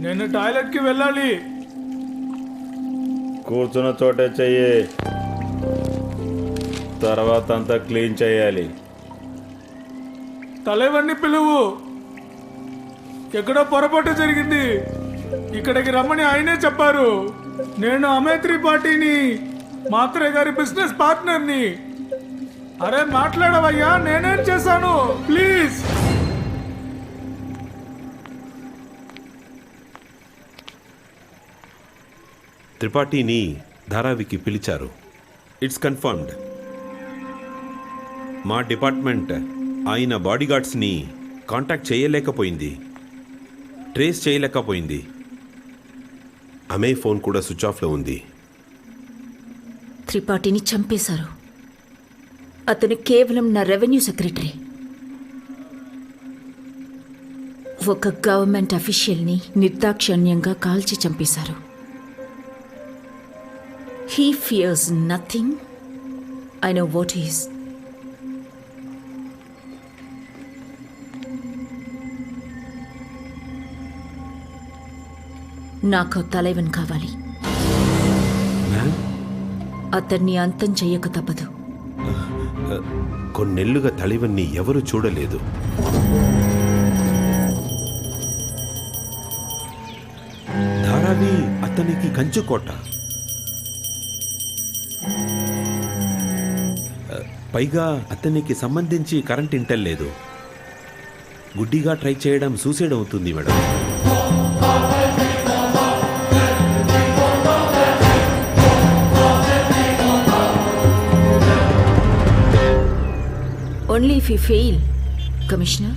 నేను టాయిలెట్కి వెళ్ళాలి. కూర్చున్న చోటే చెయ్యి, తర్వాత అంతా క్లీన్ చేయాలి. తలైవన్ని పిలువు. ఎక్కడో పొరపాటు జరిగింది, ఇక్కడికి రమ్మని ఆయనే చెప్పారు. నేను అమేయ్ త్రిపాఠిని, మాత్రే గారి బిజినెస్ పార్ట్నర్ని. అరే మాట్లాడవయ్యా, నేనేం చేశాను ప్లీజ్. త్రిపాఠిని ధారావికి పిలిచారు. It's confirmed. మా డిపార్ట్మెంట్ ఆయన బాడీగార్డ్స్ని కాంటాక్ట్ చేయలేకపోయింది, ట్రేస్ చేయలేకపోయింది. అమేయ్ ఫోన్ కూడా స్విచ్ ఆఫ్లో ఉంది. త్రిపాఠిని చంపేశారు. అతను కేవలం నా రెవెన్యూ సెక్రటరీ. ఒక గవర్నమెంట్ అఫీషియల్ని నిర్దాక్షిణ్యంగా కాల్చి చంపేశారు. He fears nothing. I know what he is. నాకు తలైవన్ కావాలి. అతన్ని అంతం చెయ్యక తప్పదు. కొన్నేళ్లుగా తలైవన్ని ఎవరు చూడలేదు. ధారావి అతనికి కంచుకోట. పైగా అతనికి సంబంధించి కరెంట్ ఇంటెల్ లేదు. గుడ్డిగా ట్రై చేయడం సూసైడ్ అవుతుంది madam. Only if you fail, Commissioner.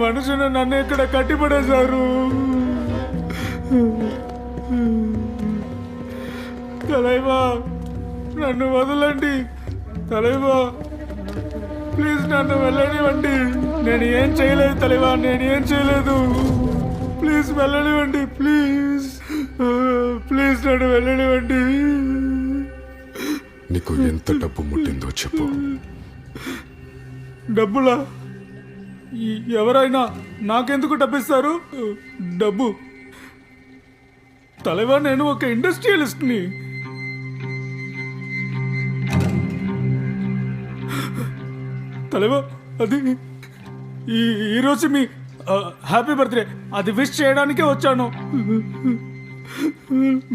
మనుషులు నన్ను ఇక్కడ కట్టిపడేశారు. తలైవా, నన్ను వదలండి. తలైవా ప్లీజ్, నన్ను వెళ్ళనివ్వండి. నేను ఏం చేయలేదు తలైవా, నేను ఏం చేయలేదు. ప్లీజ్ వెళ్ళనివ్వండి, ప్లీజ్ ప్లీజ్ నన్ను వెళ్ళనివ్వండి. నీకు ఎంత డబ్బు ముట్టిందో చెప్పు. డబ్బులా? ఎవరైనా నాకెందుకు డబ్బిస్తారు? డబ్బు తలైవా, నేను ఒక ఇండస్ట్రియలిస్ట్ని. తలైవా, అది ఈరోజు మీ హ్యాపీ బర్త్డే, అది విష్ చేయడానికే వచ్చాను.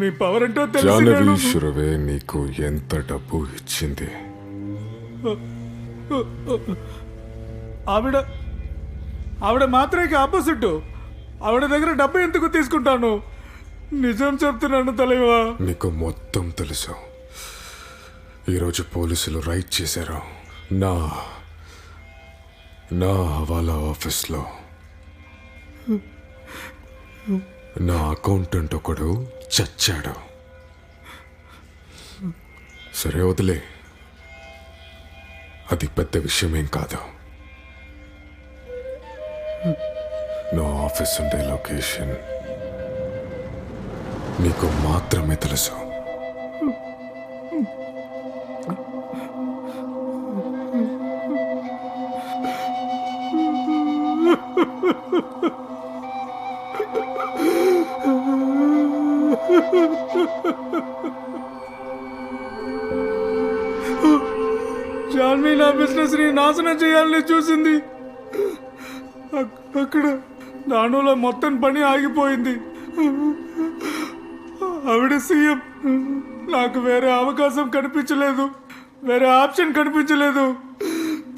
మీ పవర్ ఏంటో జానవీశ్వరవే నీకు ఎంత డబ్బు ఇచ్చింది? ఆవిడ మాత్రమే ఆపోజిట్. ఆవిడ దగ్గర డబ్బు ఎందుకు తీసుకుంటాను? నిజం చెప్తున్నాను తలైవా. నీకు మొత్తం తెలుసు. ఈరోజు పోలీసులు రైడ్ చేశారు నా హవాలా ఆఫీస్లో. నా అకౌంటెంట్ ఒకడు చచ్చాడు. సరే వదిలే, అది పెద్ద విషయమేం కాదు. నా ఆఫీస్ ఉండే లొకేషన్ నీకు మాత్రమే తెలుసు. జాన్వి నా బిజినెస్ ని నాశనం చేయాలని చూసింది. అక్కడ దానిలో మొత్తం పని ఆగిపోయింది. ఆవిడ సీఎం. నాకు వేరే అవకాశం కనిపించలేదు, వేరే ఆప్షన్ కనిపించలేదు.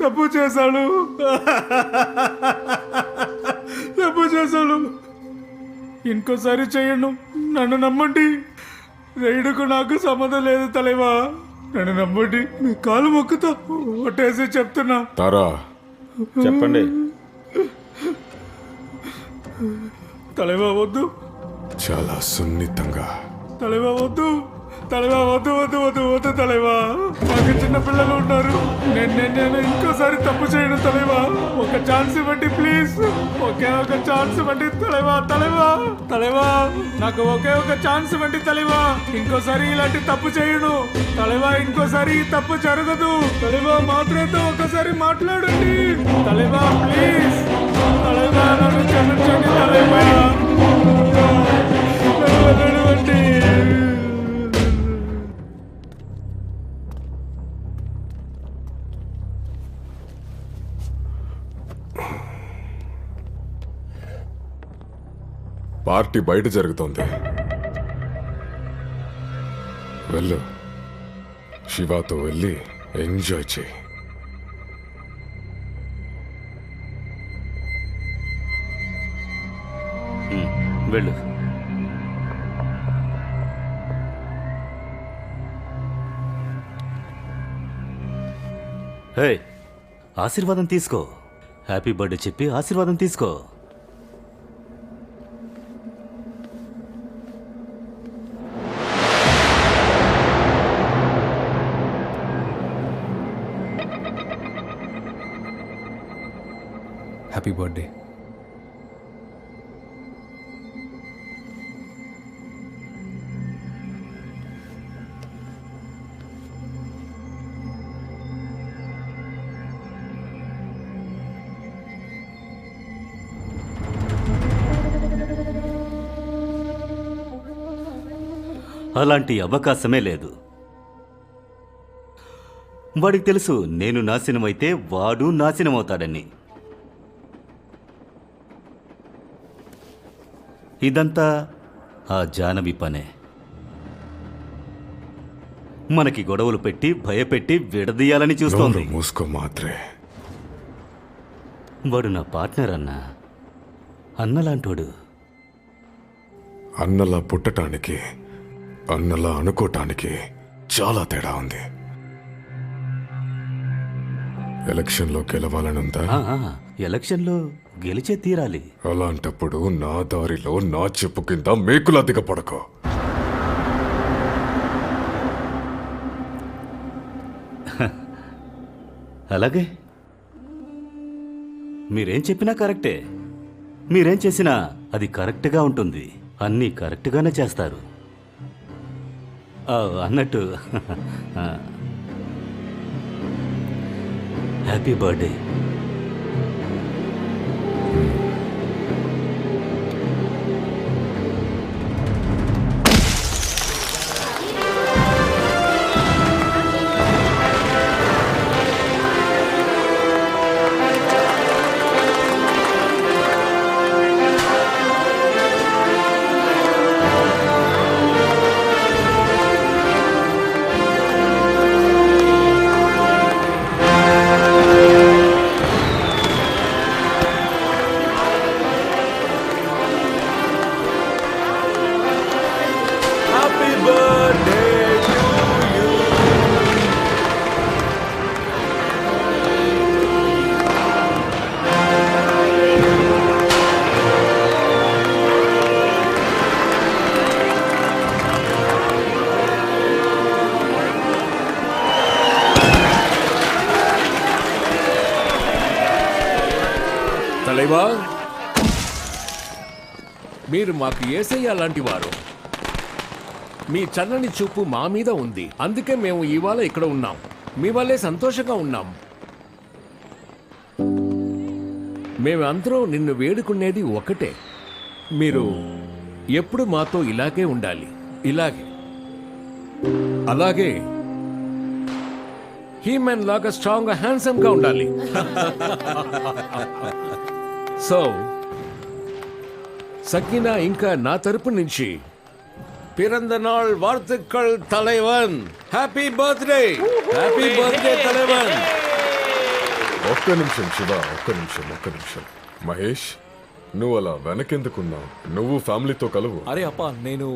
తప్పు చేశాను, తప్పు చేశాను. ఇంకోసారి చేయను. నన్ను నమ్మండి. రైడుకు నాకు సంబంధం లేదు తలేవా. నన్ను నమ్మండి. మీ కాలు మొక్కుతా, ఒట్టేసి చెప్తున్నా. తారా, చెప్పండి. తలేవా వద్దు, చాలా సున్నితంగా. తలేవా వద్దు, తలేవా వద్దు వద్దు వద్దు వద్దు తలేవా. మాకు చిన్న పిల్లలు ఉన్నారు. నేను ఇంకోసారి తప్పు చేయను తలేవా. ఒక ఛాన్స్ ఇవ్వండి ప్లీజ్. ఒకే ఒక ఛాన్స్ ఇవ్వండి తలేవా. తలేవా తలేవా నాకు ఒకే ఒక ఛాన్స్ ఇవ్వండి తలేవా. ఇంకోసారి ఇలాంటి తప్పు చేయను తలేవా. ఇంకోసారి ఈ తప్పు జరగదు తలేవా. మాత్రమే ఒకసారి మాట్లాడండి తలేవా ప్లీజ్. తలేవా నన్ను క్షమించండి తలేవా. నన్ను వదలనివ్వండి. పార్టీ బయట జరుగుతోంది. వెళ్ళు, శివాతో వెళ్ళి ఎంజాయ్ చేయి. వెళ్ళు. హే, ఆశీర్వాదం తీసుకో. హ్యాపీ బర్త్డే చెప్పి ఆశీర్వాదం తీసుకో. Happy birthday. అలాంటి అవకాశమే లేదు. వాడికి తెలుసు నేను నాశనమైతే వాడు నాశనమవుతాడని. ఇదంతా ఆ జానవి పనే. మనకి గొడవలు పెట్టి భయపెట్టి విడదీయాలని చూస్తోంది. నోరు మూసుకో మాత్రే. వాడు నా పార్ట్నర్ అన్నా, అన్నలాంటోడు. అన్నలా పుట్టటానికి, అన్నలా అనుకోటానికి చాలా తేడా ఉంది. ఎలక్షన్లో గెలవాలనుందా? ఎలక్షన్లో గెలిచే తీరాలి. అలాంటప్పుడు నా దారిలో నా చెప్పు కింద మేకులా దిగపడకో. అలాగే మీరేం చెప్పినా కరెక్టే. మీరేం చేసినా అది కరెక్ట్గా ఉంటుంది. అన్నీ కరెక్ట్గానే చేస్తారు. అన్నట్టు హ్యాపీ బర్త్డే. తలైవా, మీరు మాకు యేసయ్య లాంటి వారు. మీ చల్లని చూపు మా మీద ఉంది. అందుకే మేము ఇవాళ ఇక్కడ ఉన్నాం. మీ వల్లే సంతోషంగా ఉన్నాం. మేమందరం నిన్ను వేడుకునేది ఒకటే. మీరు ఎప్పుడు మాతో ఇలాగే ఉండాలి, ఇలాగే. అలాగే హీమెన్ లాగా స్ట్రాంగ్ గా హ్యాండ్సమ్ గా ఉండాలి. సో సకీనా ఇంకా నా తరపు నుంచి పిరంద నాள் வாழ்த்துக்கள் தலைவன். హ్యాపీ బర్త్డే, హ్యాపీ బర్త్డే தலைவன். ఒక్క నిమిషం శివ, ఒక్క నిమిషం. మహేష్, నువ్వు అలా వెనకెందుకున్నావు? నువ్వు ఫ్యామిలీతో కలువు. అరే అప్పా, నేను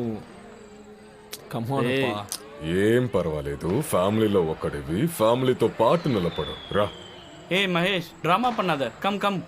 ఏం పర్వాలేదు, ఫ్యామిలీలో ఒక్కడివి, ఫ్యామిలీతో పాటు నిలబడు రా. ఏ మహేష్, డ్రామా పన్నాద, కమ్ కమ్.